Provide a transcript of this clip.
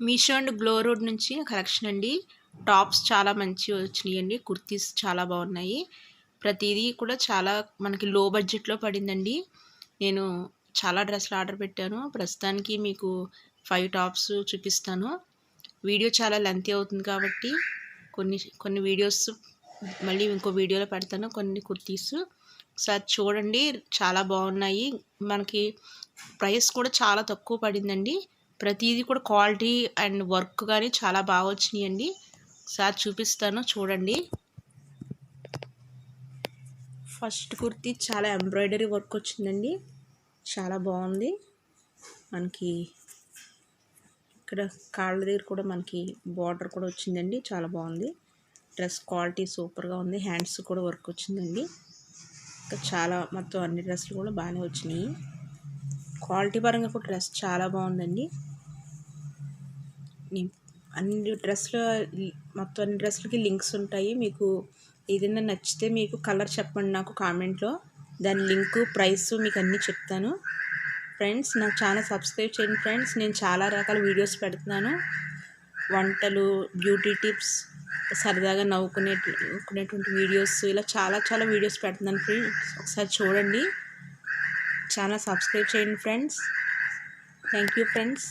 Meesho and glow road నుంచి collection అండి. Tops చాలా మంచివి వచ్చినాయండి. కుర్తీస్ చాలా బాగున్నాయి. ప్రతిదీ కూడా చాలా మనకి లో బడ్జెట్లో పడిందండి. నేను చాలా డ్రెస్సులు ఆర్డర్ పెట్టాను. ప్రస్తుతానికి మీకు 5 టాప్స్ చూపిస్తాను. వీడియో చాలా లెంతీ అవుతుంది కాబట్టి కొన్ని కొన్ని వీడియోస్ మళ్ళీ ఇంకో వీడియోలో పెడతాను. కొన్ని కుర్తీస్ ఒకసారి చూడండి, చాలా బాగున్నాయి. మనకి ప్రైస్ కూడా చాలా తక్కువ పడిందండి. ప్రతిదీ కూడా క్వాలిటీ అండ్ వర్క్ కానీ చాలా బాగా వచ్చినాయండి. ఒకసారి చూపిస్తాను చూడండి. ఫస్ట్ కుర్తీ చాలా ఎంబ్రాయిడరీ వర్క్ వచ్చిందండి. చాలా బాగుంది. మనకి ఇక్కడ కాళ్ళ దగ్గర కూడా మనకి బార్డర్ కూడా వచ్చిందండి. చాలా బాగుంది. డ్రెస్ క్వాలిటీ సూపర్గా ఉంది. హ్యాండ్స్ కూడా వర్క్ వచ్చిందండి. ఇంకా చాలా మొత్తం అన్ని డ్రెస్సులు కూడా బాగానే వచ్చినాయి. క్వాలిటీ పరంగా కూడా డ్రెస్ చాలా బాగుందండి. అన్ని డ్రెస్సులు మొత్తం అన్ని డ్రెస్సులకి లింక్స్ ఉంటాయి. మీకు ఏదైనా నచ్చితే మీకు కలర్ చెప్పండి నాకు కామెంట్లో. దాని లింకు ప్రైస్ మీకు అన్నీ చెప్తాను. ఫ్రెండ్స్ నా ఛానల్ సబ్స్క్రైబ్ చేయండి ఫ్రెండ్స్. నేను చాలా రకాల వీడియోస్ పెడుతున్నాను. వంటలు, బ్యూటీ టిప్స్, సరదాగా నవ్వుకునేటువంటి వీడియోస్, ఇలా చాలా వీడియోస్ పెడుతున్నాను ఫ్రెండ్స్. ఒకసారి చూడండి. ఛానల్ సబ్స్క్రైబ్ చేయండి ఫ్రెండ్స్. Thank you friends.